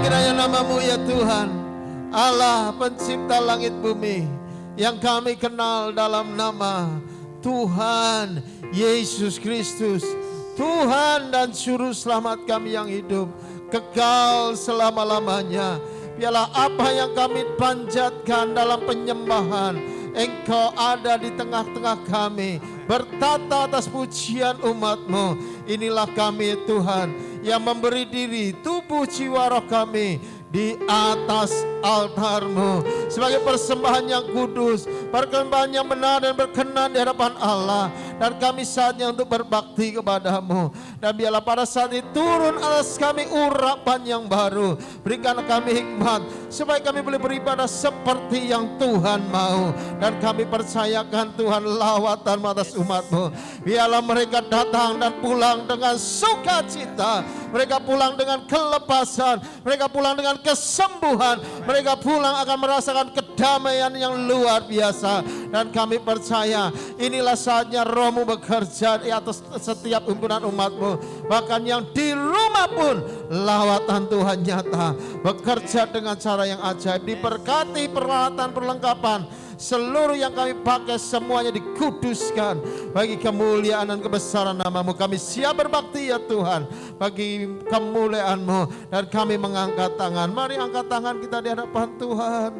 kiranya nama-Mu ya Tuhan, Allah pencipta langit bumi, yang kami kenal dalam nama Tuhan Yesus Kristus, Tuhan dan Juru Selamat kami yang hidup, kekal selama-lamanya. Biarlah apa yang kami panjatkan dalam penyembahan, Engkau ada di tengah-tengah kami, bertata atas pujian umat-Mu. Inilah kami Tuhan, yang memberi diri, tubuh, jiwa, roh kami di atas altar-Mu sebagai persembahan yang kudus, persembahan yang benar dan berkenan di hadapan Allah. Dan kami saatnya untuk berbakti kepada-Mu. Dan biarlah pada saat itu turun atas kami urapan yang baru. Berikan kami hikmat supaya kami boleh beribadah seperti yang Tuhan mau. Dan kami percayakan Tuhan lawatan atas umat-Mu. Biarlah mereka datang dan pulang dengan sukacita. Mereka pulang dengan kelepasan. Mereka pulang dengan kesembuhan. Mereka pulang akan merasakan kedamaian yang luar biasa. Dan kami percaya inilah saatnya Roh-Mu bekerja di atas setiap himpunan umat-Mu. Bahkan yang di rumah pun lawatan Tuhan nyata, bekerja dengan cara yang ajaib. Diberkati peralatan perlengkapan, seluruh yang kami pakai semuanya dikuduskan bagi kemuliaan dan kebesaran nama-Mu. Kami siap berbakti ya Tuhan bagi kemuliaan-Mu. Dan kami mengangkat tangan. Mari angkat tangan kita di hadapan Tuhan.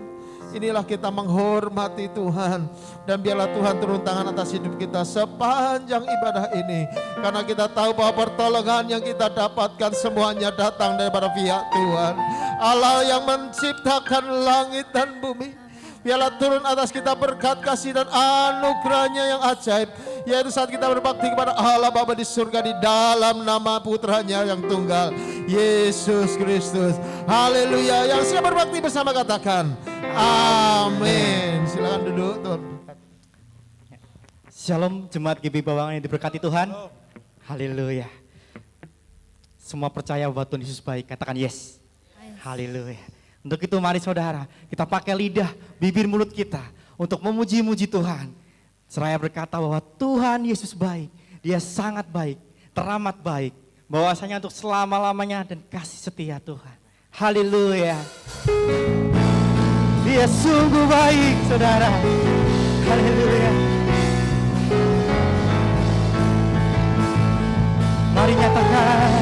Inilah kita menghormati Tuhan. Dan biarlah Tuhan turun tangan atas hidup kita sepanjang ibadah ini. Karena kita tahu bahwa pertolongan yang kita dapatkan semuanya datang daripada pihak Tuhan, Allah yang menciptakan langit dan bumi. Biarlah turun atas kita berkat kasih dan anugerahnya yang ajaib, yaitu saat kita berbakti kepada Allah Bapa di surga di dalam nama putranya yang tunggal, Yesus Kristus. Haleluya. Yang siap berbakti bersama katakan amin. Silakan duduk Tuhan. Shalom jemaat GB Bawangan yang diberkati Tuhan. Haleluya. Semua percaya bahwa Tuhan Yesus baik, katakan yes. Haleluya. Untuk itu mari saudara, kita pakai lidah, bibir, mulut kita untuk memuji-muji Tuhan. Seraya berkata bahwa Tuhan Yesus baik, Dia sangat baik, teramat baik. Bahwasanya untuk selama-lamanya dan kasih setia Tuhan. Haleluya. Dia sungguh baik saudara. Haleluya. Mari nyatakan.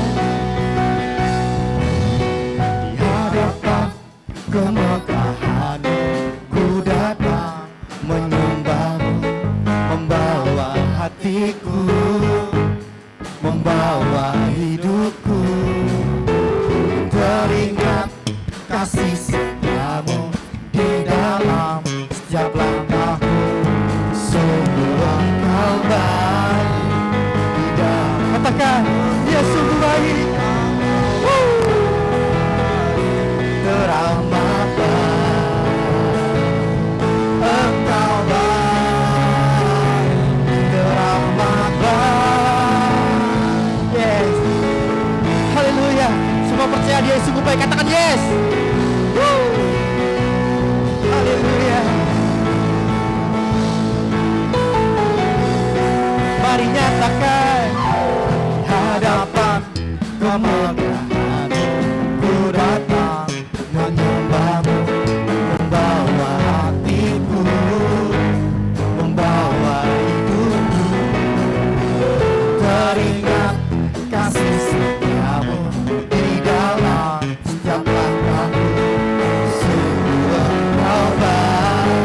Di hadapan kemegahan-Mu ku datang menyembah-Mu, membawa hatiku, membawa hidupku, teringat kasih setia-Mu di dalam setiap langkahku. Sungguh Engkau baik, tidak katakan Dia sungguh baik. Teramat baik, Engkau baik, teramat baik. Yes. Haleluya. Semua percaya Dia sungguh baik, katakan yes. Haleluya. Mari nyatakan hadapan kemegahan-Mu ku datang menyembah-Mu, membawa hatiku, membawa hidupku, teringat kasih setia-Mu di dalam setiap langkahku. Sungguh Engkau baik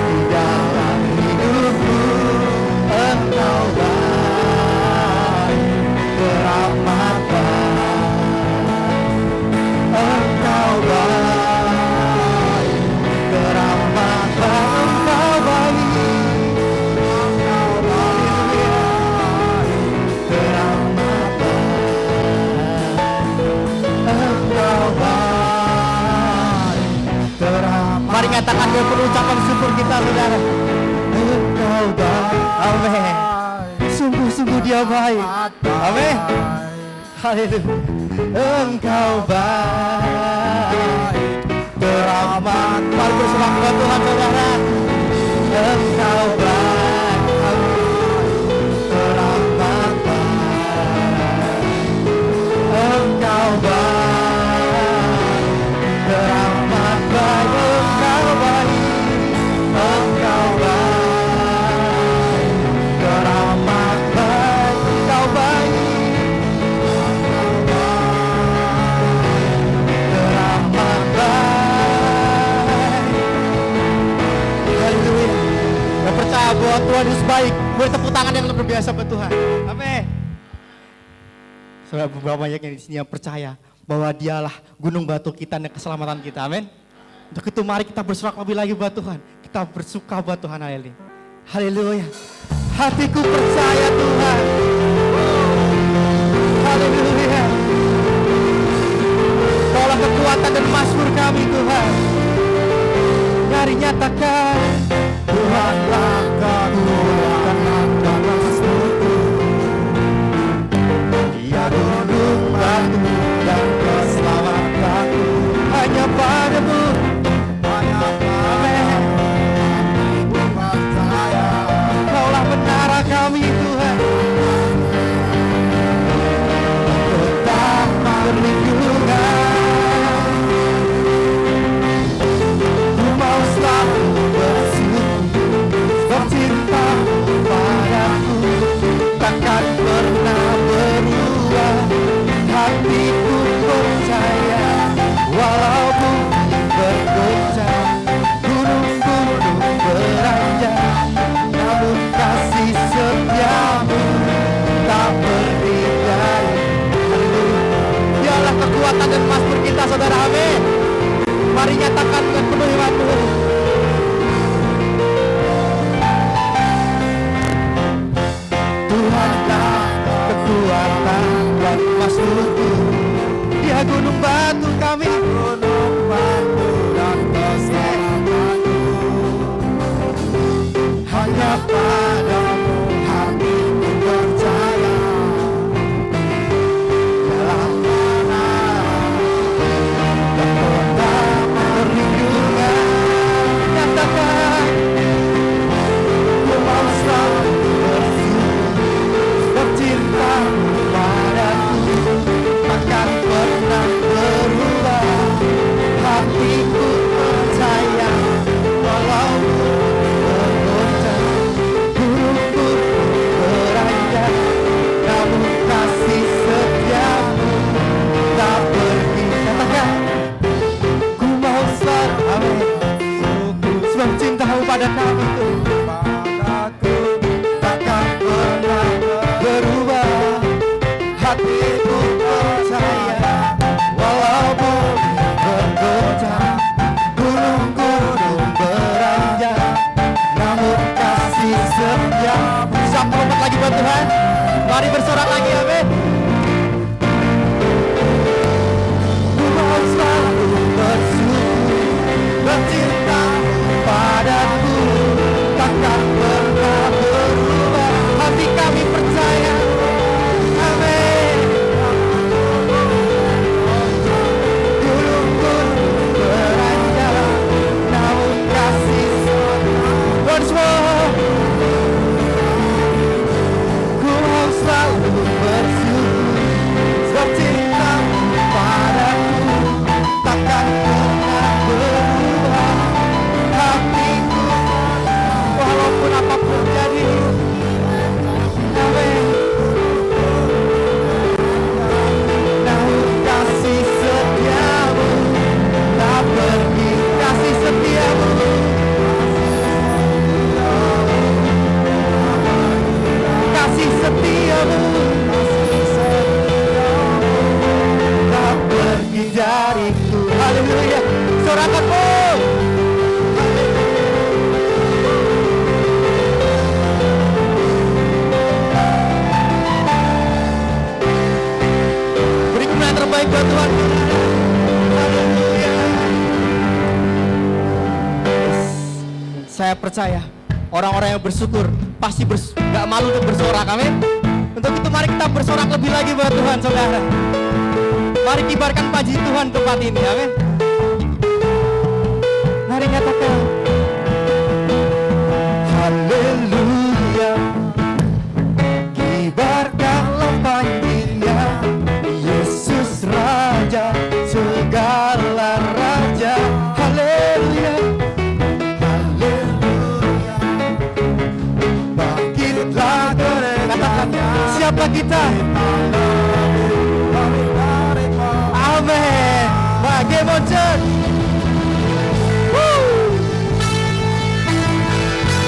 di dalam hidupku. Engkau baik, teramat baik. Engkau baik, teramat baik. Engkau baik, Engkau baik, teramat baik. Engkau baik, teramat. Mari katakan dengan penuh ucapan syukur kita saudara. Engkau baik. Amin. Sungguh-sungguh Dia baik. Amin. Haleluya. Engkau baik, teramat. Mari bersama kepada Tuhan saudara. Engkau baik, teramat baik. Engkau baik, Tuhan Yesus baik. Boleh tepuk tangan yang luar biasa buat Tuhan. Amin. Saudara, beberapa banyak yang di sini yang percaya bahwa dialah gunung batu kita dan keselamatan kita. Amin. Untuk itu mari kita bersorak lebih lagi buat Tuhan. Kita bersuka buat Tuhan. Haleluya. Haleluya. Hatiku percaya Tuhan. Haleluya. Kaulah kekuatan dan mazmur kami Tuhan. Mari nyatakan Tuhanlah kekuatan dan mazmurku. Dia gunung batu dan keselamatanku. Hanya padamu, hanya padamu aku percaya. Kaulah menara kami Tuhan. Tetap perlindungan. Ku mau selalu bersyukur sebab cinta padaku takkan pernah berubah. Hatiku percaya walau bumi bergoncang, gunung-gunung beranjak, namun kasih setiamu tak pergi dari. Haleluya. Dialah kekuatan dan mazmur kita saudara. Amin. Mari nyatakan dengan penuh imanmu. Tuhanlah kekuatan dan mazmurku. Dia gunung batu kami, gunung batu dan keselamatanku. Hanya padamu hatiku percaya. Dalam mana dan pertama perlindungan. Nyatakan ku mau selalu bersyukur sebab cintamu padaku takkan pernah berubah. Hatiku percaya walau bergoncang, gunung-gunung beranjak, namun kasih setiamu tak pergi. Katakan ku mau selalu. Amin. Sebab cintamu pada kami padaku takkan pernah berubah. Hatiku percaya walau bumi bergoncang, gunung-gunung beranjak, namun kasih setiamu. Bisa melompat lagi buat Tuhan. Mari bersorak lagi. Amin. Ku mau selalu bersyukur bercintamu padaku takkan pernah berubah. Hati kami percaya. Amin. Gunung-gunung beranjak, namun kasih once more. Ku mau selalu bersyukur sebab cintamu padaku takkan pernah berubah. Hatiku walaupun apapun jadi. Amin. Namun kasih setiamu tak pergi. Kasih setiamu, kasih setiamu tak pergi dariku. Haleluya. Sorakanmu. Beri kemenangan terbaik buat Tuhan. Haleluya. Saya percaya orang-orang yang bersyukur pasti gak malu untuk bersorak. Amin. Untuk itu mari kita bersorak lebih lagi buat Tuhan saudara. Mari kibarkan puji Tuhan tempat ini. Amin. Mari nyatakan haleluya. Kibarkanlah panggilnya Yesus Raja segala raja. Haleluya. Haleluya. Bangkitlah katakan siapa kita. Amin. Bagaimana church?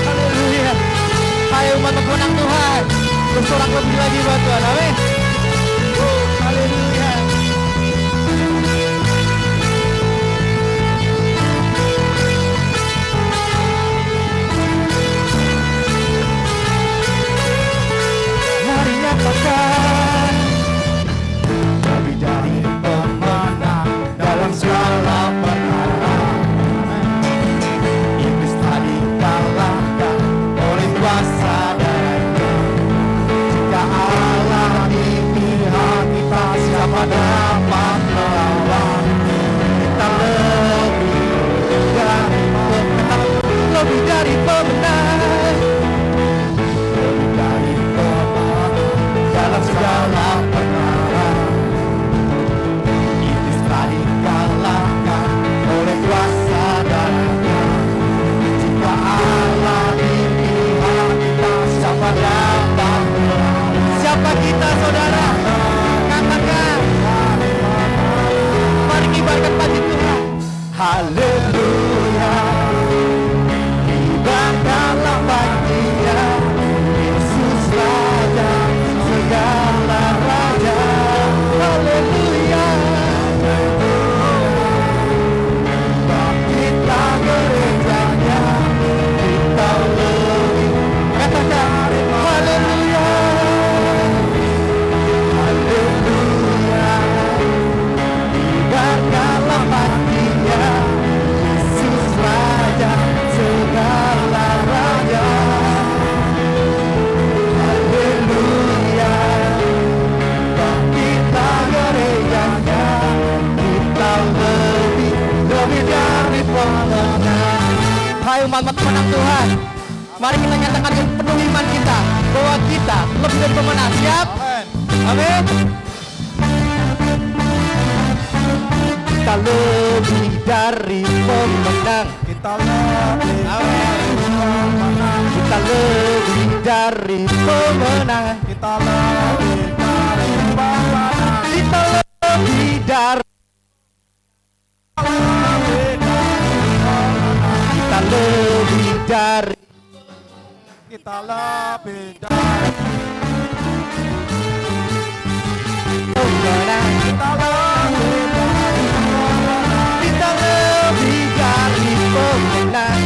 Haleluya. bersorak lebih lagi buat Tuhan. Amin. Haleluya. Mari nyatakan lebih dari pemenang dalam segala perkara. Iblis tadi kalahkan oleh kuasa darahnya. Jika Allah di pihak kita, siapa dapat melawan? Kita lebih dari pemenang, lebih dari pemenang dalam segala perkara. Iblis telah dikalahkan oleh kuasa darahnya. Jika Allah di pihak kita, siapa dapat melawan? Siapa kita, saudara? Katakan. Mari kibarkan puji Tuhan. Haleluya. Kibarkanlah pujinya, Yesus Raja segala raja. Haleluya. Kita gerejanya, kita lebih. Katakan haleluya. Haleluya. Kibarkanlah pujinya, Yesus Raja segala raja. Haleluya. Kita gerejanya, kita lebih dari pemenang. Hai umat pemenang Tuhan, mari kita nyatakan dengan penuh iman kita bahwa kita lebih dari pemenang. Siap? Amin. Kita lebih dari pemenang. Kita lebih dari pemenang. Kita lebih dari pemenang. Kita lebih dari pemenang. Kita lebih dari. Kita lebih dari. Kita lebih dari pemenang. Kita lebih dari pemenang. Kita lebih dari pemenang.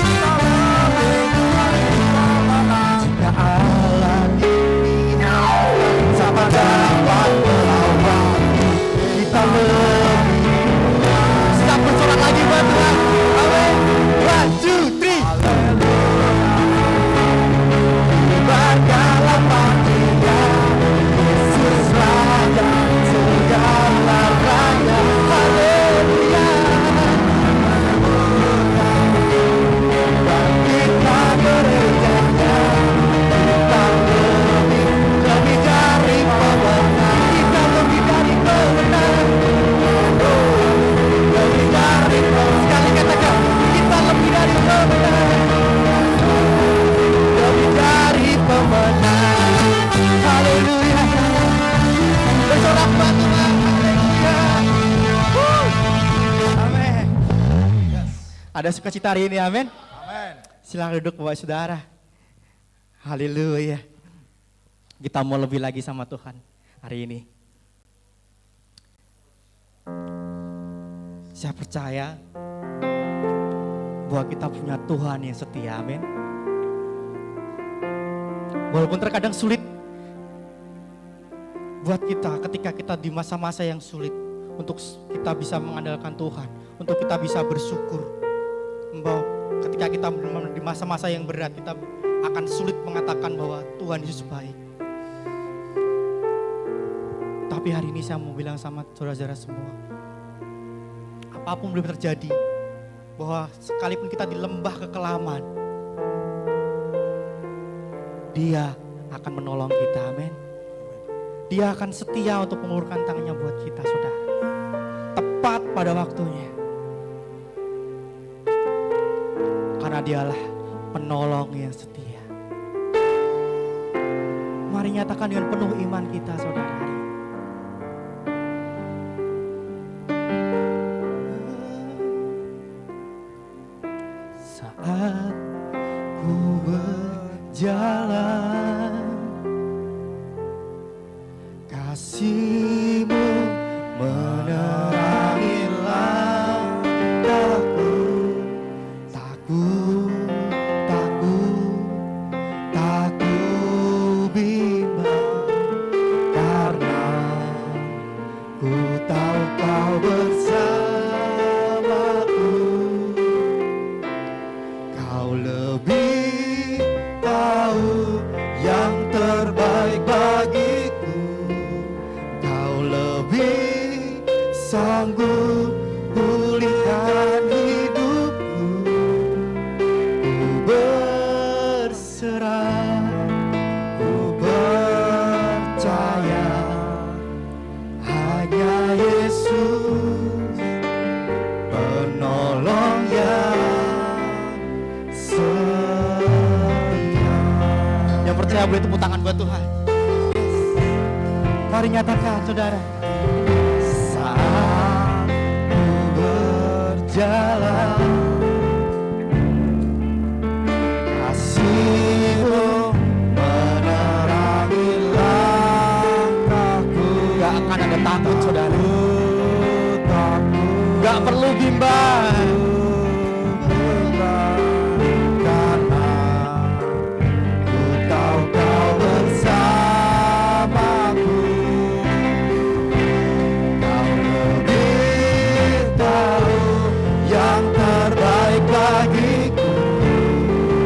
Jika Allah di pihak, siapa dapat melawan? Kita lebih. Siap bersorak lagi buat Tuhan. Amin. 1, 2, 3. Kibarkanlah pujinya, Yesus Raja segala raja. Haleluya. Kita gerejanya, kita lebih dari pemenang. Kita lebih dari pemenang. Lebih dari pemenang. Sekali katakan, kita lebih dari pemenang. Lebih dari pemenang. Haleluya. Bersorak buat Tuhan. Haleluya. Amin. Ada sukacita hari ini, amin. Silakan duduk Bapak Saudara. Haleluya. Kita mau lebih lagi sama Tuhan hari ini. Saya percaya bahwa kita punya Tuhan yang setia, amin. Walaupun terkadang sulit buat kita ketika kita di masa-masa yang sulit, untuk kita bisa mengandalkan Tuhan, untuk kita bisa bersyukur. Bahwa ketika kita di masa-masa yang berat, kita akan sulit mengatakan bahwa Tuhan Yesus baik. Tapi hari ini saya mau bilang sama saudara-saudara semua, apapun boleh terjadi, bahwa sekalipun kita di lembah kekelaman, Dia akan menolong kita, amin. Dia akan setia untuk mengulurkan tangannya buat kita, saudara. Tepat pada waktunya. Karena Dialah penolong yang setia. Mari nyatakan dengan penuh iman kita, saudara. Saat ku berjalan sanggup pulihkan hidupku. Ku berserah, ku percaya hanya Yesus penolong yang setia. Yang percaya boleh tepuk tangan buat Tuhan. Mari nyatakan saudara. Saat ku berjalan, kasih-Mu menerangi langkahku. Gak akan ada takut saudara, gak perlu bimbang, karena ku tahu Kau bersamaku. Kau lebih tahu yang terbaik bagiku.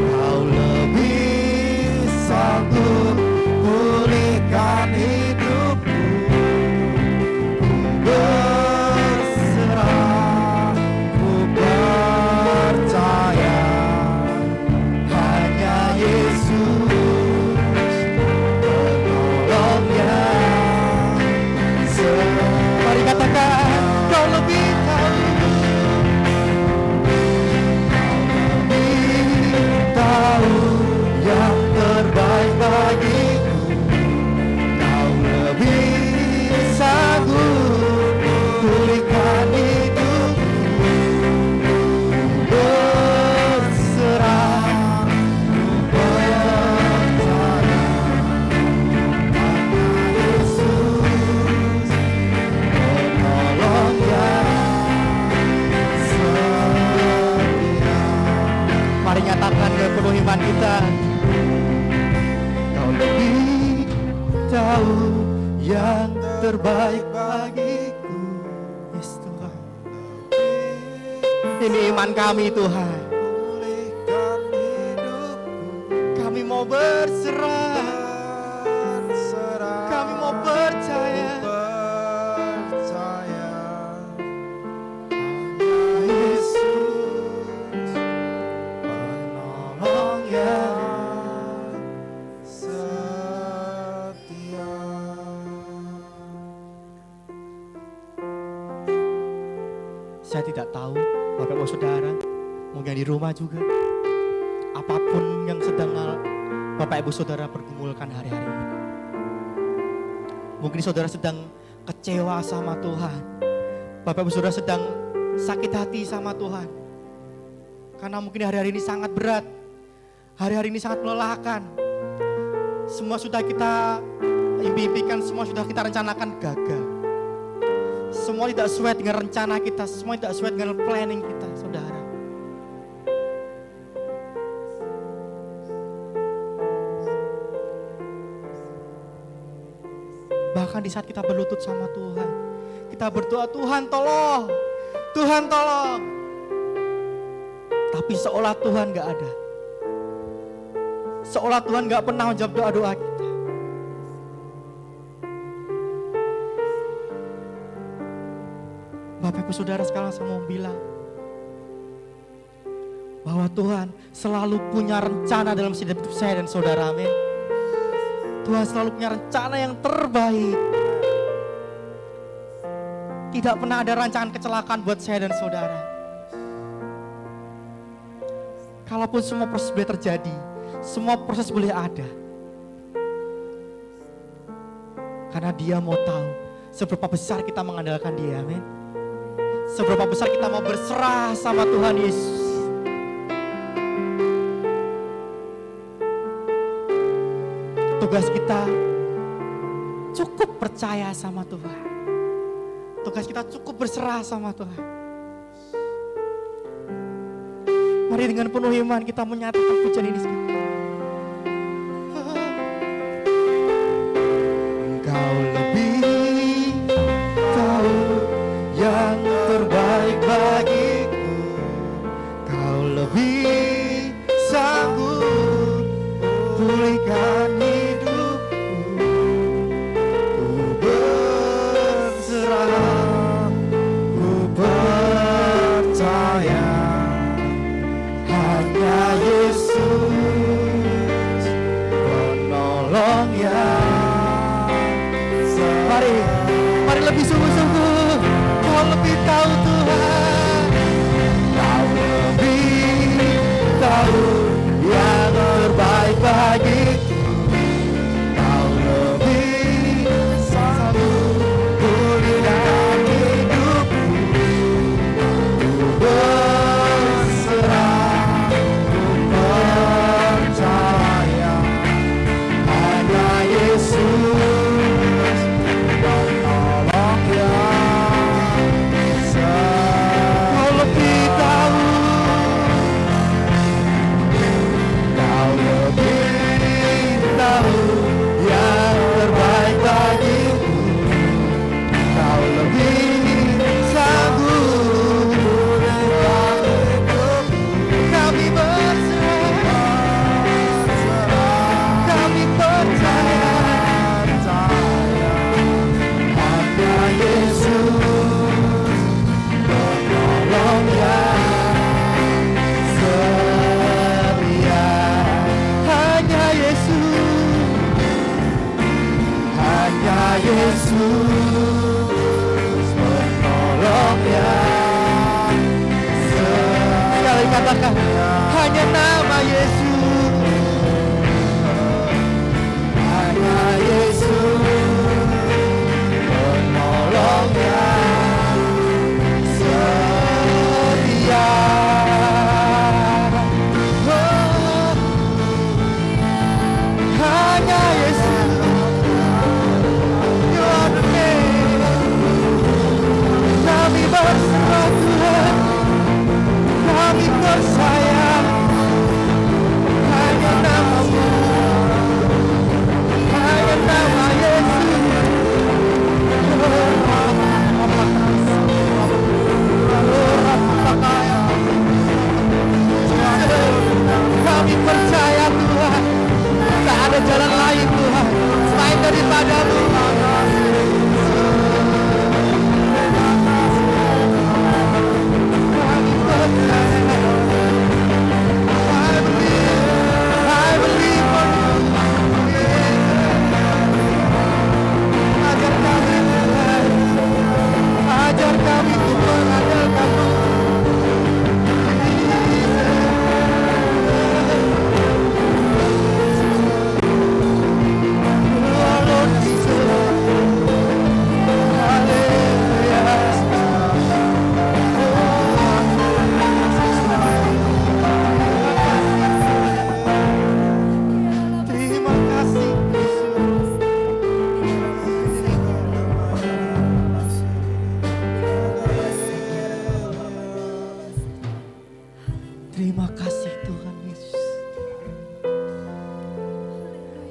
Kau lebih sanggup pulihkan hidupku. Ku berserah, ku percaya hanya Yesus penolong yang setia. Mari katakan, Kau lebih tahu, tahu yang terbaik bagiku. Kau lebih sanggup pulihkan hidupku. Berserah, ku percaya hanya Yesus penolong yang setia. Mari nyatakan dengan penuh iman kita. Kau lebih tahu yang terbaik bagiku. Yes Tuhan, ini iman kami Tuhan. Kami mau berserah, kami mau percaya Yesus penolong yang setia. Saya tidak tahu, Bapak Ibu Saudara, mungkin di rumah juga, apapun yang sedang Bapak Ibu Saudara pergumulkan hari-hari ini. Mungkin saudara sedang kecewa sama Tuhan. Bapak Ibu Saudara sedang sakit hati sama Tuhan. Karena mungkin hari-hari ini sangat berat. Hari-hari ini sangat melelahkan. Semua sudah kita impikan, semua sudah kita rencanakan gagal. Semua tidak sesuai dengan rencana kita, semua tidak sesuai dengan planning kita, saudara. Bahkan di saat kita berlutut sama Tuhan, kita berdoa, Tuhan tolong, Tuhan tolong. Tapi seolah Tuhan gak ada. Seolah Tuhan gak pernah menjawab doa-doa kita. Bapak Ibu Saudara sekarang saya mau bilang bahwa Tuhan selalu punya rencana dalam hidup saya dan saudara, amin. Tuhan selalu punya rencana yang terbaik. Tidak pernah ada rancangan kecelakaan buat saya dan saudara. Kalaupun semua proses boleh terjadi, semua proses boleh ada. Karena Dia mau tahu seberapa besar kita mengandalkan Dia, amin. Seberapa besar kita mau berserah sama Tuhan Yesus. Tugas kita cukup percaya sama Tuhan. Tugas kita cukup berserah sama Tuhan. Mari dengan penuh iman kita menyatakan pujian ini sekarang. Engkau lebih tahu yang terbaik bagiku. Kau lebih sanggup pulihkan hidupku. Ku berserah, ku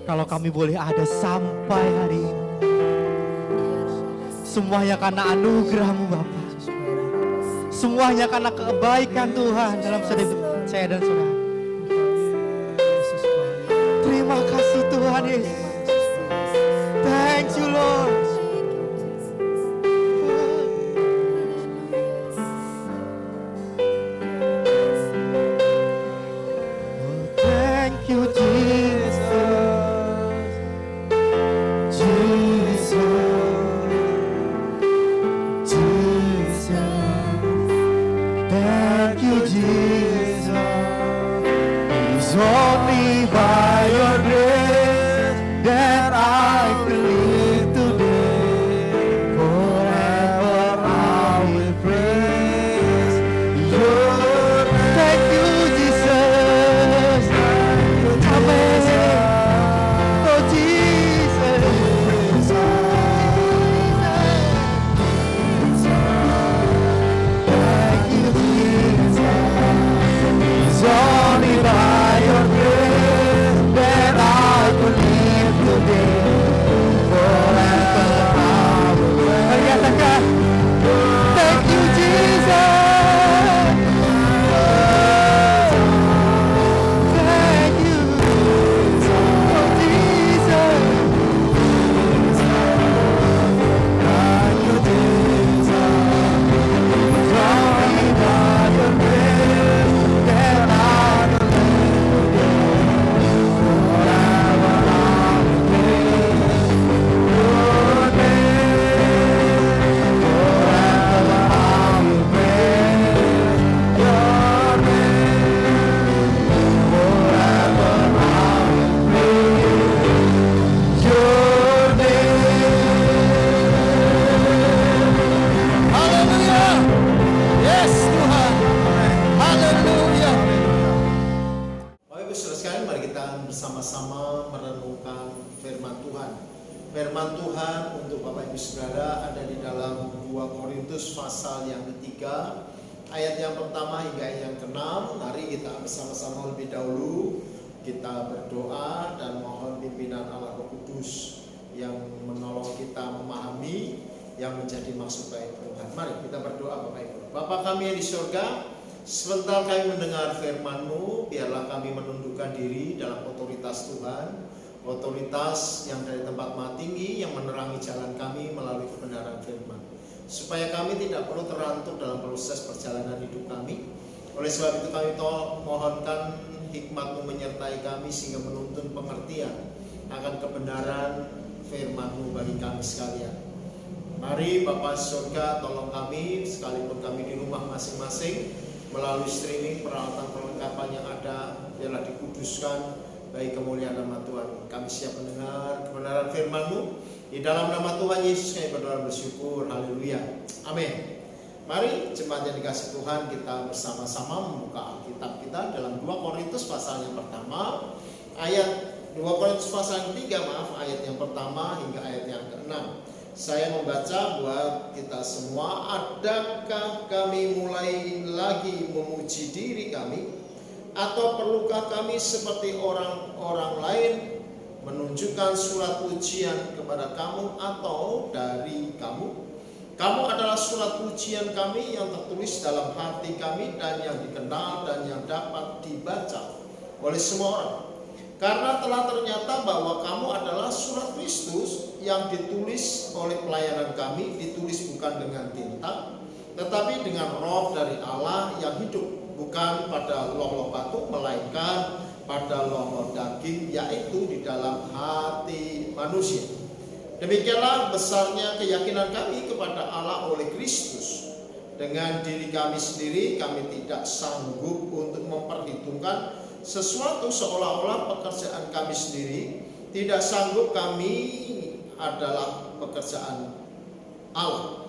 kalau kami boleh ada sampai hari ini. Semuanya karena anugerah-Mu Bapa. Semuanya karena kebaikan Tuhan dalam hidup saya dan saudara. Terima kasih Tuhan Yesus. Thank you Lord. Thank you Jesus. Jesus. Thank you, Jesus. It's only by your grace that I can live today. Forever I will praise your name. Thank you, Jesus. Amen. Oh, Jesus. Thank you, Jesus. It's only by your grace that I could live today. Forever I will praise. Thank you, Jesus. Thank you, oh, Jesus. Thank you, Jesus. It's only by your grace that I could live today. Forever I will praise your name. Forever I will praise your name. Forever I will praise your name. Haleluya. Yes Tuhan. Haleluya. Bapak Ibu Saudara sekalian, mari kita bersama-sama merenungkan firman Tuhan. Firman Tuhan untuk Bapak Ibu Saudara ada di dalam 2 Korintus pasal yang ketiga, ayat yang pertama hingga ayat yang ke-6. Mari kita bersama-sama lebih dahulu kita berdoa dan mohon pimpinan Allah Roh Kudus yang menolong kita memahami yang menjadi maksud baik Tuhan. Mari kita berdoa Bapak Ibu. Bapa kami yang di surga, sebentar kami mendengar firman-Mu, biarlah kami menundukkan diri dalam otoritas Tuhan, otoritas yang dari tempat Maha Tinggi yang menerangi jalan kami melalui kebenaran firman, supaya kami tidak perlu terantuk dalam proses perjalanan hidup kami. Oleh sebab itu kami mohonkan hikmat-Mu menyertai kami sehingga menuntun pengertian akan kebenaran firman-Mu bagi kami sekalian. Mari Bapa surga, tolong kami sekalipun kami di rumah masing-masing melalui streaming, peralatan perlengkapan yang ada, biarlah dikuduskan bagi kemuliaan nama Tuhan. Kami siap mendengar kebenaran firman-Mu. Di dalam nama Tuhan Yesus kami berdoa bersyukur. Haleluya. Amin. Mari jemaat yang dikasih Tuhan, kita bersama-sama membuka Alkitab kita dalam 2 Korintus pasal yang pertama, ayat 2 Korintus pasal yang 3, ayat yang pertama hingga ayat yang ke-6. Saya membaca buat kita semua. Adakah kami mulai lagi memuji diri kami? Atau perlukah kami seperti orang-orang lain menunjukkan surat pujian kepada kamu atau dari kamu? Kamu adalah surat pujian kami yang tertulis dalam hati kami dan yang dikenal dan yang dapat dibaca oleh semua orang. Karena telah ternyata bahwa kamu adalah surat Kristus yang ditulis oleh pelayanan kami, ditulis bukan dengan tinta, tetapi dengan roh dari Allah yang hidup, bukan pada loh-loh batu, melainkan pada loh-loh daging, yaitu di dalam hati manusia. Demikianlah besarnya keyakinan kami kepada Allah oleh Kristus. Dengan diri kami sendiri, kami tidak sanggup untuk memperhitungkan sesuatu seolah-olah pekerjaan kami sendiri. Tidak sanggup, kami adalah pekerjaan Allah.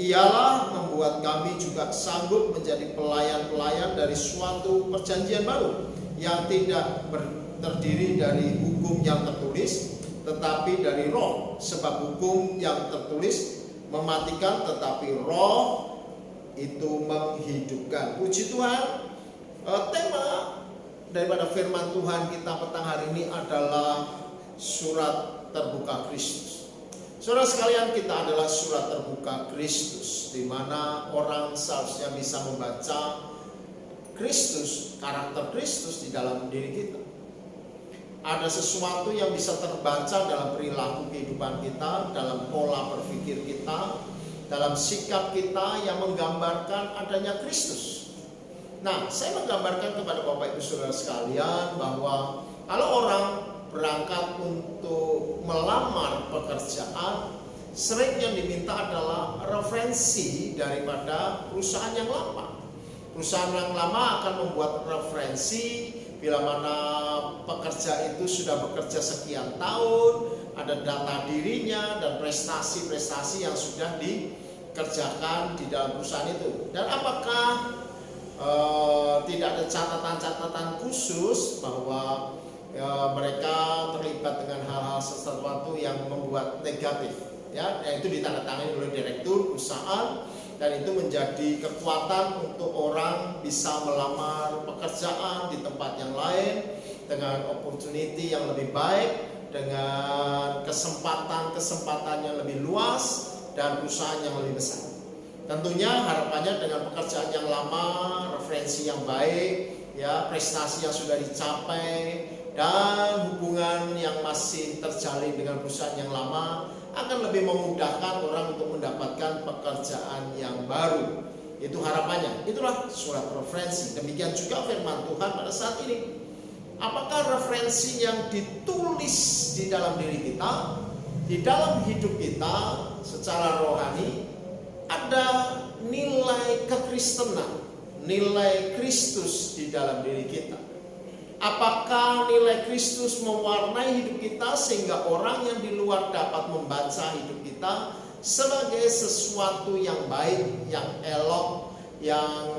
Ialah membuat kami juga sanggup menjadi pelayan-pelayan dari suatu perjanjian baru yang tidak terdiri dari hukum yang tertulis, tetapi dari roh. Sebab hukum yang tertulis mematikan, tetapi roh itu menghidupkan. Puji Tuhan. Tema daripada firman Tuhan kita petang hari ini adalah surat terbuka Kristus. Saudara sekalian, kita adalah surat terbuka Kristus, di mana orang seharusnya bisa membaca Kristus, karakter Kristus di dalam diri kita. Ada sesuatu yang bisa terbaca dalam perilaku kehidupan kita, dalam pola berpikir kita, dalam sikap kita yang menggambarkan adanya Kristus. Nah, saya menggambarkan kepada Bapak Ibu Saudara sekalian bahwa kalau orang berangkat untuk melamar pekerjaan, sering yang diminta adalah referensi daripada perusahaan yang lama. Perusahaan yang lama akan membuat referensi bila mana pekerja itu sudah bekerja sekian tahun, ada data dirinya dan prestasi-prestasi yang sudah dikerjakan di dalam perusahaan itu. Dan apakah tidak ada catatan-catatan khusus bahwa mereka terlibat dengan hal-hal sesuatu yang membuat negatif, ya, yang itu ditandatangani oleh direktur perusahaan, dan itu menjadi kekuatan untuk orang bisa melamar pekerjaan di tempat yang lain dengan opportunity yang lebih baik, dengan kesempatan yang lebih luas dan perusahaan yang lebih besar. Tentunya harapannya dengan pekerjaan yang lama, referensi yang baik, ya, prestasi yang sudah dicapai, dan hubungan yang masih terjalin dengan perusahaan yang lama akan lebih memudahkan orang untuk mendapatkan pekerjaan yang baru. Itu harapannya. Itulah surat referensi. Demikian juga firman Tuhan pada saat ini. Apakah referensi yang ditulis di dalam diri kita, di dalam hidup kita secara rohani, ada nilai kekristenan, nilai Kristus di dalam diri kita? Apakah nilai Kristus mewarnai hidup kita sehingga orang yang di luar dapat membaca hidup kita sebagai sesuatu yang baik, yang elok, yang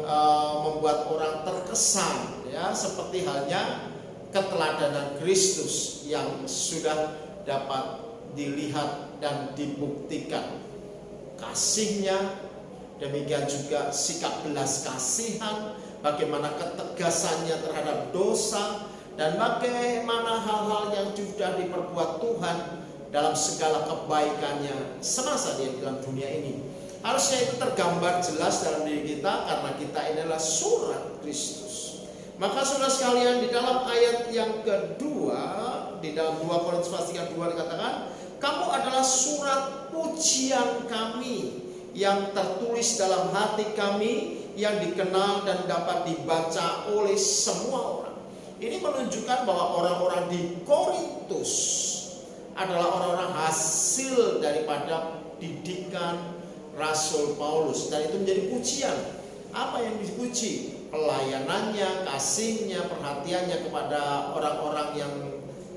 membuat orang terkesan, ya, seperti halnya keteladanan Kristus yang sudah dapat dilihat dan dibuktikan. Kasihnya, demikian juga sikap belas kasihan, bagaimana ketegasannya terhadap dosa, dan bagaimana hal-hal yang sudah diperbuat Tuhan dalam segala kebaikannya semasa dia dalam dunia ini. Harusnya itu tergambar jelas dalam diri kita karena kita ini adalah surat Kristus. Maka saudara sekalian, di dalam ayat yang kedua, di dalam 2 Korintus pasal 2 dikatakan, kamu adalah surat pujian kami yang tertulis dalam hati kami, yang dikenal dan dapat dibaca oleh semua orang. Ini menunjukkan bahwa orang-orang di Korintus adalah orang-orang hasil daripada didikan Rasul Paulus, dan itu menjadi pujian. Apa yang dipuji? Pelayanannya, kasihnya, perhatiannya kepada orang-orang yang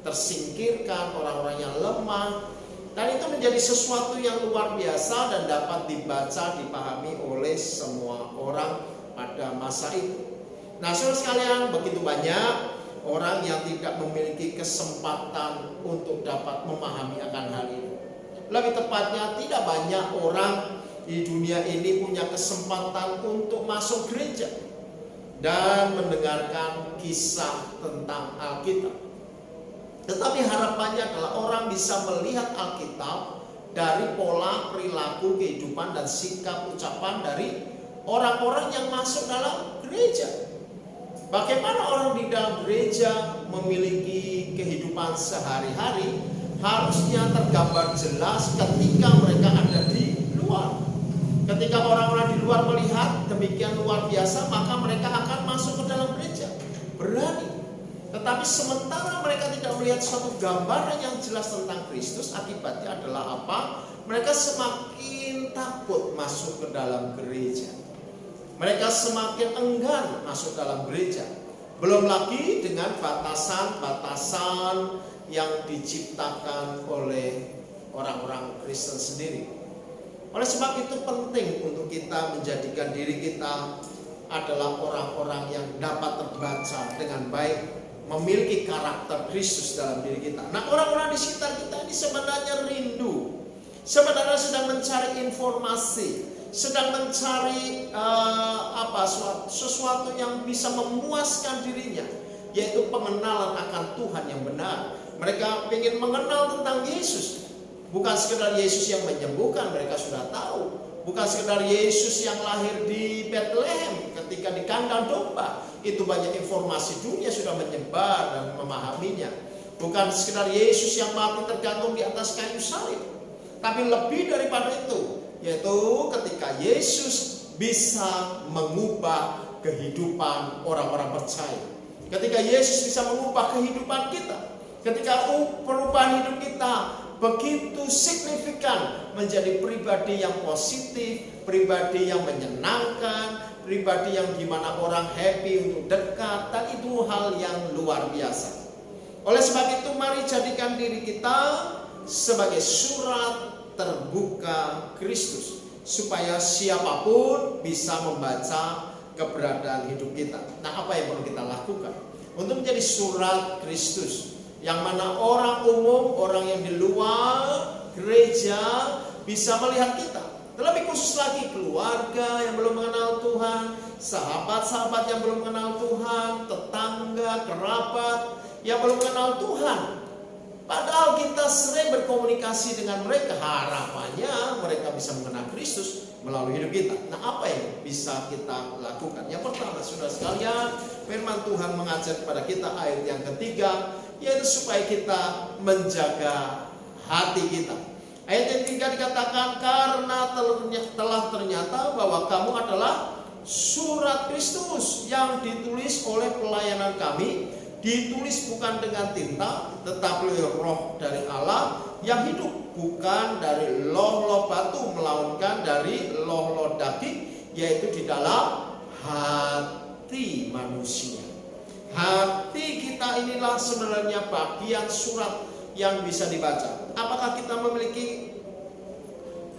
tersingkirkan, orang-orang yang lemah. Dan itu menjadi sesuatu yang luar biasa dan dapat dibaca, dipahami oleh semua orang pada masa itu. Nah, saudara sekalian, begitu banyak orang yang tidak memiliki kesempatan untuk dapat memahami akan hal ini. Lebih tepatnya, tidak banyak orang di dunia ini punya kesempatan untuk masuk gereja dan mendengarkan kisah tentang Alkitab. Tetapi harapannya adalah orang bisa melihat Alkitab dari pola perilaku kehidupan dan sikap ucapan dari orang-orang yang masuk dalam gereja. Bagaimana orang di dalam gereja memiliki kehidupan sehari-hari harusnya tergambar jelas ketika mereka ada di luar. Ketika orang-orang di luar melihat demikian luar biasa, maka mereka akan masuk ke dalam gereja, berani. Tetapi sementara mereka tidak melihat suatu gambaran yang jelas tentang Kristus, akibatnya adalah apa? Mereka semakin takut masuk ke dalam gereja. Mereka semakin enggan masuk dalam gereja. Belum lagi dengan batasan-batasan yang diciptakan oleh orang-orang Kristen sendiri. Oleh sebab itu penting untuk kita menjadikan diri kita adalah orang-orang yang dapat terbaca dengan baik, memiliki karakter Kristus dalam diri kita. Nah, orang-orang di sekitar kita ini sebenarnya rindu, sebenarnya sedang mencari informasi, sedang mencari sesuatu yang bisa memuaskan dirinya, yaitu pengenalan akan Tuhan yang benar, Mereka ingin mengenal tentang Yesus. Bukan sekedar Yesus yang menyembuhkan, mereka sudah tahu. Bukan sekedar Yesus yang lahir di Bethlehem ketika di kandang domba. Itu banyak informasi dunia sudah menyebar dan memahaminya. Bukan sekedar Yesus yang mati tergantung di atas kayu salib. Tapi lebih daripada itu, yaitu ketika Yesus bisa mengubah kehidupan orang-orang percaya. Ketika Yesus bisa mengubah kehidupan kita. Ketika perubahan hidup kita begitu signifikan menjadi pribadi yang positif, pribadi yang menyenangkan, pribadi yang dimana orang happy untuk dekat, dan itu hal yang luar biasa. Oleh sebab itu mari jadikan diri kita sebagai surat terbuka Kristus, supaya siapapun bisa membaca keberadaan hidup kita. Nah, apa yang perlu kita lakukan untuk menjadi surat Kristus, yang mana orang umum, orang yang di luar gereja bisa melihat kita. Terlebih khusus lagi keluarga yang belum mengenal Tuhan, sahabat-sahabat yang belum mengenal Tuhan, tetangga, kerabat yang belum mengenal Tuhan. Padahal kita sering berkomunikasi dengan mereka, harapannya mereka bisa mengenal Kristus melalui hidup kita. Nah, apa yang bisa kita lakukan? Yang pertama, saudara sekalian, firman Tuhan mengajar kepada kita ayat yang ketiga, yaitu supaya kita menjaga hati kita. Ayat yang ketiga dikatakan, karena telah ternyata bahwa kamu adalah surat Kristus yang ditulis oleh pelayanan kami, ditulis bukan dengan tinta, tetapi oleh Roh dari Allah yang hidup, bukan dari loh-loh batu, melainkan dari loh-loh daging, yaitu di dalam hati manusia. Hati kita inilah sebenarnya bagian surat yang bisa dibaca. Apakah kita memiliki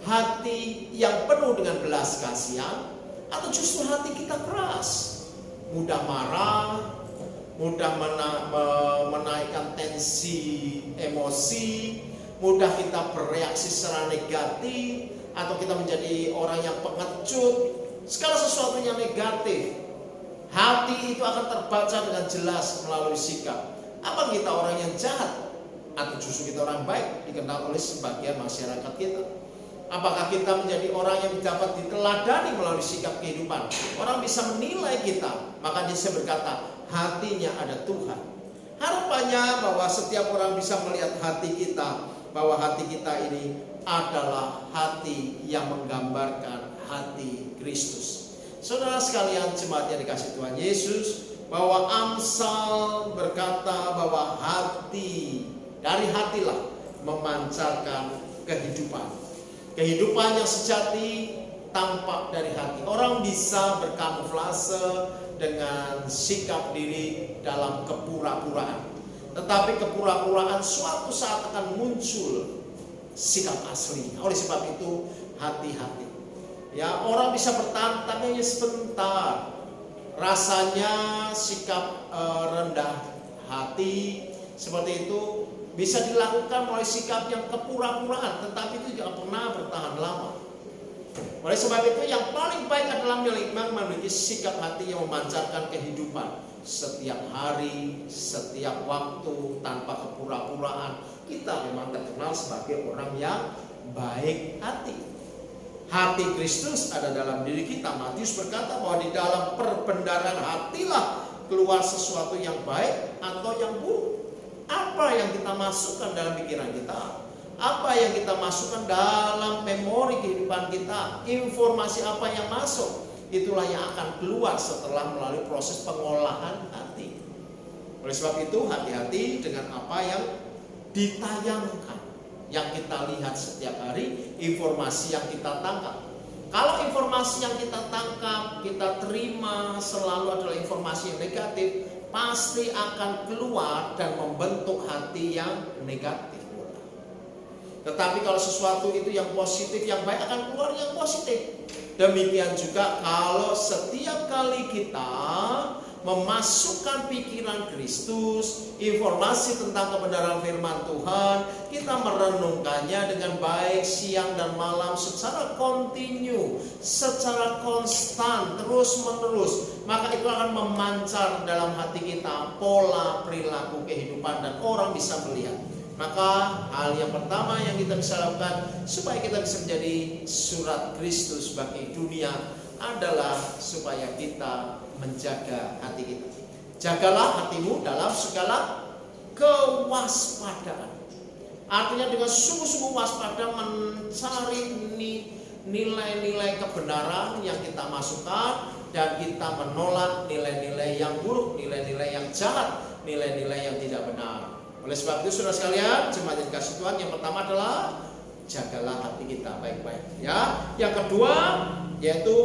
hati yang penuh dengan belas kasihan, atau justru hati kita keras, mudah marah, mudah menaikkan tensi emosi, mudah kita bereaksi secara negatif, atau kita menjadi orang yang pengecut, segala sesuatu yang negatif. Hati itu akan terbaca dengan jelas melalui sikap. Apa kita orang yang jahat, atau justru kita orang baik dikenal oleh sebagian masyarakat kita? Apakah kita menjadi orang yang dapat diteladani melalui sikap kehidupan? Orang bisa menilai kita, maka dia berkata, hatinya ada Tuhan. Harapannya bahwa setiap orang bisa melihat hati kita, bahwa hati kita ini adalah hati yang menggambarkan hati Kristus. Saudara sekalian, jemaat yang dikasihi Tuhan Yesus, bahwa Amsal berkata bahwa hati, dari hatilah memancarkan kehidupan. Kehidupan yang sejati tampak dari hati. Orang bisa berkamuflase dengan sikap diri dalam kepura-puraan, tetapi kepura-puraan suatu saat akan muncul sikap asli. Oleh sebab itu hati-hati. Ya, orang bisa bertahan tapi hanya sebentar. Rasanya sikap rendah hati seperti itu bisa dilakukan melalui sikap yang kepura-puraan, tetapi itu tidak pernah bertahan lama. Oleh sebab itu yang paling baik adalah memiliki sikap hati yang memancarkan kehidupan setiap hari, setiap waktu, tanpa kepura-puraan. Kita memang terkenal sebagai orang yang baik hati. Hati Kristus ada dalam diri kita. Matius berkata bahwa di dalam perbendaharaan hatilah keluar sesuatu yang baik atau yang buruk. Apa yang kita masukkan dalam pikiran kita, apa yang kita masukkan dalam memori kehidupan kita, informasi apa yang masuk, itulah yang akan keluar setelah melalui proses pengolahan hati. Oleh sebab itu hati-hati dengan apa yang ditayangkan, yang kita lihat setiap hari, informasi yang kita tangkap. Kalau informasi yang kita tangkap, kita terima selalu adalah informasi yang negatif, pasti akan keluar dan membentuk hati yang negatif. Tetapi kalau sesuatu itu yang positif, yang baik, akan keluar yang positif. Demikian juga kalau setiap kali kita memasukkan pikiran Kristus, informasi tentang kebenaran firman Tuhan, kita merenungkannya dengan baik siang dan malam secara kontinu, secara konstan, terus menerus, maka itu akan memancar dalam hati kita pola perilaku kehidupan dan orang bisa melihat. Maka hal yang pertama yang kita bisa lakukan supaya kita bisa menjadi surat Kristus bagi dunia adalah supaya kita menjaga hati kita. Jagalah hatimu dalam segala kewaspadaan. Artinya dengan sungguh-sungguh waspada mencari nilai-nilai kebenaran yang kita masukkan, dan kita menolak nilai-nilai yang buruk, nilai-nilai yang jahat, nilai-nilai yang tidak benar. Oleh sebab itu saudara sekalian, jemaat yang dikasihi Tuhan, yang pertama adalah jagalah hati kita baik-baik. Ya, yang kedua yaitu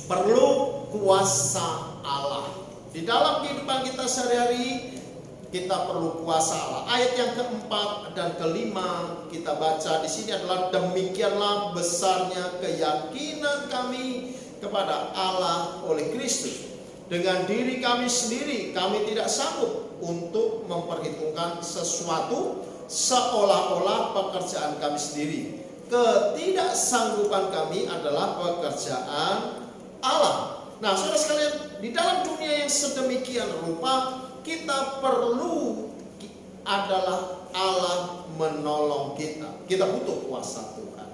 perlu kuasa Allah. Di dalam kehidupan kita sehari-hari kita perlu kuasa Allah. Ayat yang keempat dan kelima kita baca di sini adalah demikianlah besarnya keyakinan kami kepada Allah oleh Kristus. Dengan diri kami sendiri kami tidak sanggup untuk memperhitungkan sesuatu seolah-olah pekerjaan kami sendiri. Ketidaksanggupan kami adalah pekerjaan Allah. Nah, saudara sekalian, di dalam dunia yang sedemikian rupa, kita perlu adalah Allah menolong kita. Kita butuh kuasa Tuhan.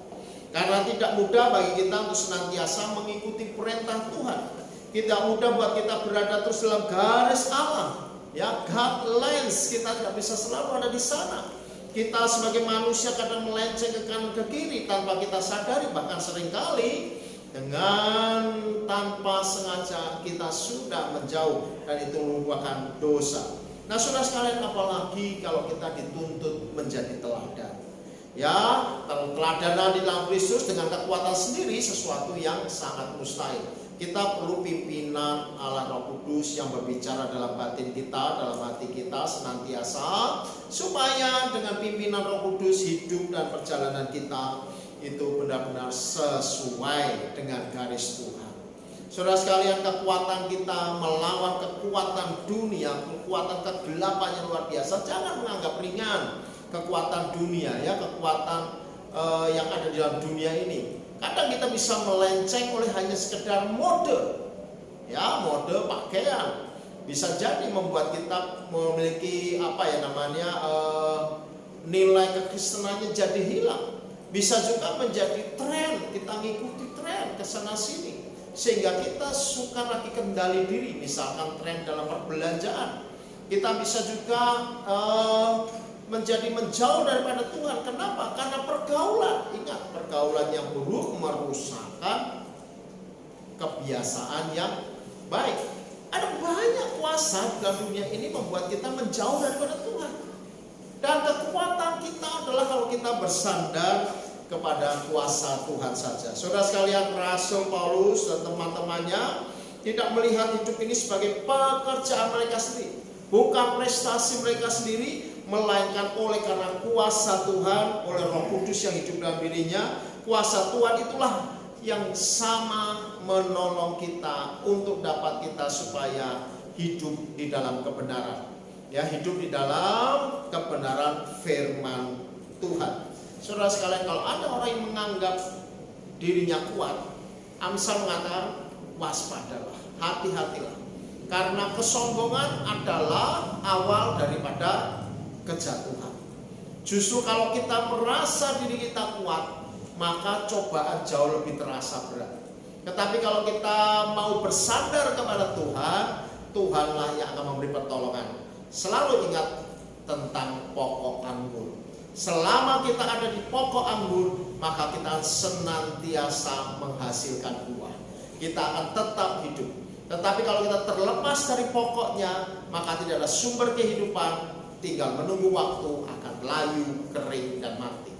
Karena tidak mudah bagi kita untuk senantiasa mengikuti perintah Tuhan. Tidak mudah buat kita berada terus dalam garis Allah. Ya, guidelines, kita tidak bisa selalu ada di sana. Kita sebagai manusia kadang melenceng ke kanan ke kiri tanpa kita sadari, bahkan seringkali dengan tanpa sengaja kita sudah menjauh, dan itu merupakan dosa. Nah, saudara sekalian, apalagi kalau kita dituntut menjadi teladan. Ya, teladanan di dalam Kristus dengan kekuatan sendiri sesuatu yang sangat mustahil. Kita perlu pimpinan Allah Roh Kudus yang berbicara dalam batin kita, dalam hati kita senantiasa, supaya dengan pimpinan Roh Kudus hidup dan perjalanan kita itu benar-benar sesuai dengan garis Tuhan. Saudara sekalian, kekuatan kita melawan kekuatan dunia, kekuatan kegelapan yang luar biasa, jangan menganggap ringan kekuatan dunia, ya, kekuatan yang ada di dalam dunia ini. Kadang kita bisa melenceng oleh hanya sekedar mode, ya, mode pakaian. Bisa jadi membuat kita memiliki nilai kekristenannya jadi hilang. Bisa juga menjadi tren, kita ngikuti tren ke sana sini, sehingga kita suka lagi kendali diri. Misalkan tren dalam perbelanjaan, kita bisa juga menjadi menjauh daripada Tuhan. Kenapa? Karena pergaulan. Ingat, pergaulan yang buruk merusakkan kebiasaan yang baik. Ada banyak kuasa dalam dunia ini membuat kita menjauh daripada Tuhan. Dan kekuatan kita adalah kalau kita bersandar kepada kuasa Tuhan saja. Saudara sekalian, Rasul Paulus dan teman-temannya tidak melihat hidup ini sebagai pekerjaan mereka sendiri, bukan prestasi mereka sendiri, melainkan oleh karena kuasa Tuhan, oleh Roh Kudus yang hidup dalam dirinya. Kuasa Tuhan itulah yang sama menolong kita untuk dapat kita supaya hidup di dalam kebenaran, ya, hidup di dalam kebenaran firman Tuhan. Saudara sekalian, kalau ada orang yang menganggap dirinya kuat, Amsal mengatakan waspadalah, hati-hatilah, karena kesombongan adalah awal daripada kejatuhan. Justru kalau kita merasa diri kita kuat, maka cobaan jauh lebih terasa berat. Tetapi kalau kita mau bersandar kepada Tuhan, Tuhanlah yang akan memberi pertolongan. Selalu ingat tentang pokok anggur. Selama kita ada di pokok anggur, maka kita senantiasa menghasilkan buah. Kita akan tetap hidup. Tetapi kalau kita terlepas dari pokoknya, maka tidak ada sumber kehidupan, tinggal menunggu waktu, akan layu, kering, dan mati.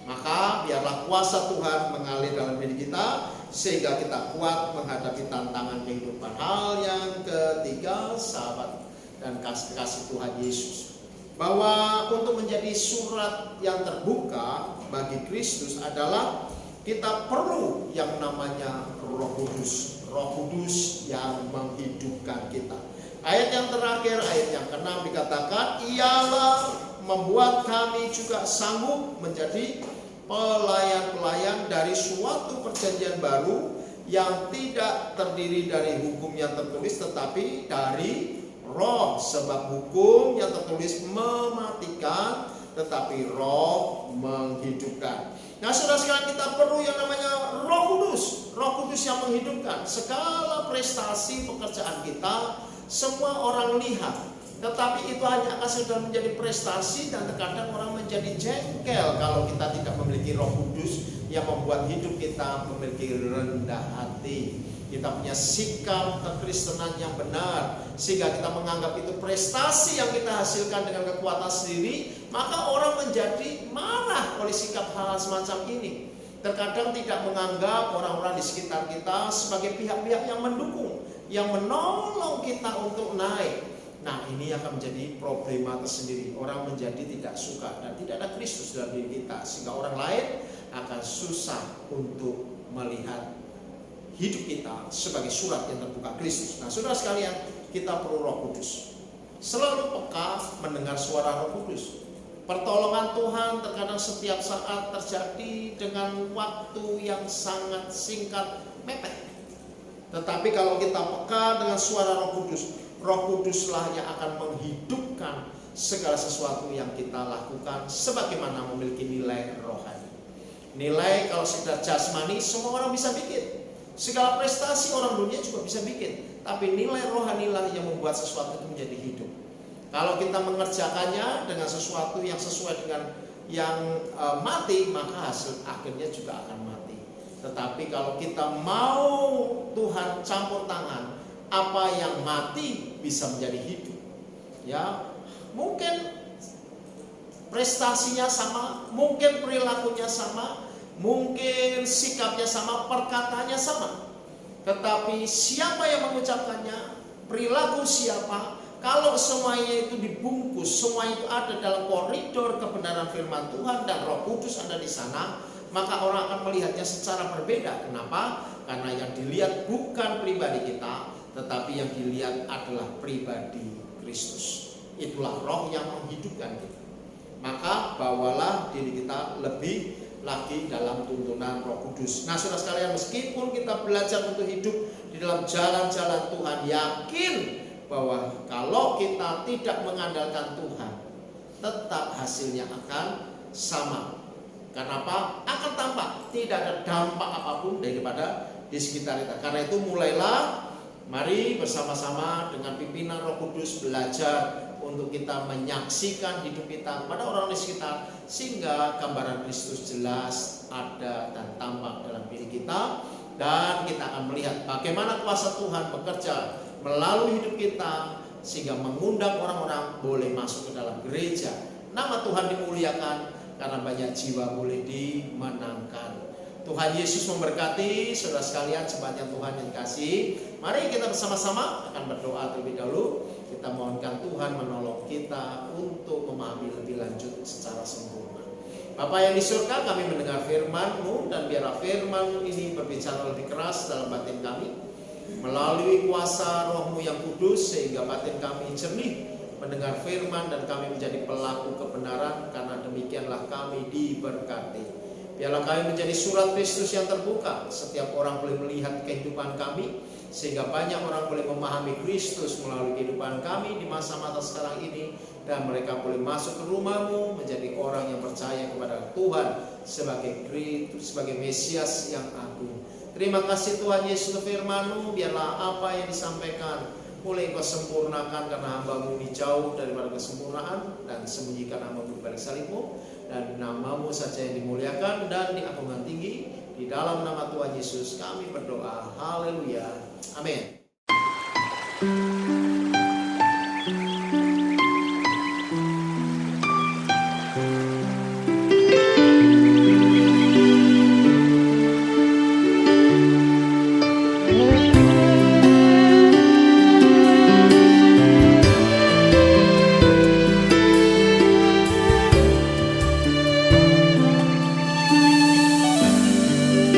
Maka biarlah kuasa Tuhan mengalir dalam diri kita, sehingga kita kuat menghadapi tantangan kehidupan. Hal yang ketiga, sahabat dan kasih Tuhan Yesus, bahwa untuk menjadi surat yang terbuka bagi Kristus adalah kita perlu yang namanya Roh Kudus. Roh Kudus yang menghidupkan menghidupkan kita. Ayat yang terakhir, ayat yang ke-6 dikatakan, ialah membuat kami juga sanggup menjadi pelayan-pelayan dari suatu perjanjian baru yang tidak terdiri dari hukum yang tertulis tetapi dari roh, sebab hukum yang tertulis mematikan tetapi roh menghidupkan. Nah, saudara sekalian, kita perlu yang namanya Roh Kudus. Roh Kudus yang menghidupkan. Segala prestasi pekerjaan kita semua orang lihat, tetapi itu hanya akan sudah menjadi prestasi, dan terkadang orang menjadi jengkel kalau kita tidak memiliki Roh Kudus yang membuat hidup kita memiliki rendah hati. Kita punya sikap kekristenan yang benar, sehingga kita menganggap itu prestasi yang kita hasilkan dengan kekuatan sendiri, maka orang menjadi marah oleh sikap hal semacam ini. Terkadang tidak menganggap orang-orang di sekitar kita sebagai pihak-pihak yang mendukung, yang menolong kita untuk naik. Nah, ini akan menjadi problema tersendiri. Orang menjadi tidak suka dan tidak ada Kristus dalam diri kita, sehingga orang lain akan susah untuk melihat hidup kita sebagai surat yang terbuka Kristus. Nah, saudara sekalian, kita perlu Roh Kudus. Selalu peka mendengar suara Roh Kudus. Pertolongan Tuhan terkadang setiap saat terjadi dengan waktu yang sangat singkat, mepet. Tetapi kalau kita peka dengan suara Roh Kuduslah yang akan menghidupkan segala sesuatu yang kita lakukan sebagaimana memiliki nilai rohani. Nilai kalau sekedar jasmani semua orang bisa bikin. Segala prestasi orang dunia juga bisa bikin. Tapi nilai rohanilah yang membuat sesuatu itu menjadi hidup. Kalau kita mengerjakannya dengan sesuatu yang sesuai dengan yang mati, maka hasil akhirnya juga akan mati. Tetapi kalau kita mau Tuhan campur tangan, apa yang mati bisa menjadi hidup. Ya, mungkin prestasinya sama, mungkin perilakunya sama, mungkin sikapnya sama, perkataannya sama. Tetapi siapa yang mengucapkannya, perilaku siapa, kalau semuanya itu dibungkus, semua itu ada dalam koridor kebenaran firman Tuhan dan Roh Kudus ada di sana, maka orang akan melihatnya secara berbeda. Kenapa? Karena yang dilihat bukan pribadi kita, tetapi yang dilihat adalah pribadi Kristus. Itulah roh yang menghidupkan kita. Maka bawalah diri kita lebih lagi dalam tuntunan Roh Kudus. Nah, saudara sekalian, meskipun kita belajar untuk hidup di dalam jalan-jalan Tuhan, yakin bahwa kalau kita tidak mengandalkan Tuhan, tetap hasilnya akan sama. Karena apa? Akan tampak tidak ada dampak apapun daripada di sekitar kita. Karena itu mulailah, mari bersama-sama dengan pimpinan Roh Kudus belajar untuk kita menyaksikan hidup kita kepada orang di sekitar, sehingga gambaran Kristus jelas ada dan tampak dalam diri kita, dan kita akan melihat bagaimana kuasa Tuhan bekerja melalui hidup kita, sehingga mengundang orang-orang boleh masuk ke dalam gereja. Nama Tuhan dimuliakan karena banyak jiwa boleh dimenangkan. Tuhan Yesus memberkati saudara sekalian, jemaat yang Tuhan yang kasih. Mari kita bersama-sama akan berdoa terlebih dahulu. Kita mohonkan Tuhan menolong kita untuk memahami lebih lanjut secara sempurna. Bapa yang di surga, kami mendengar firman-Mu, dan biarlah firman ini berbicara lebih keras dalam batin kami melalui kuasa Roh-Mu yang kudus, sehingga batin kami jernih mendengar firman dan kami menjadi pelaku kebenaran. Karena demikianlah kami diberkati. Biarlah kami menjadi surat Kristus yang terbuka. Setiap orang boleh melihat kehidupan kami, sehingga banyak orang boleh memahami Kristus melalui kehidupan kami di masa-masa sekarang ini, dan mereka boleh masuk ke rumah-Mu menjadi orang yang percaya kepada Tuhan sebagai Mesias yang agung. Terima kasih Tuhan Yesus, firman-Mu, biarlah apa yang disampaikan boleh Engkau sempurnakan, karena hamba-Mu ini jauh daripada kesempurnaan, dan sembunyikan hamba-Mu di balik salib-Mu, dan nama-Mu saja yang dimuliakan dan diagungkan tinggi. Di dalam nama Tuhan Yesus kami berdoa. Haleluya. Amin.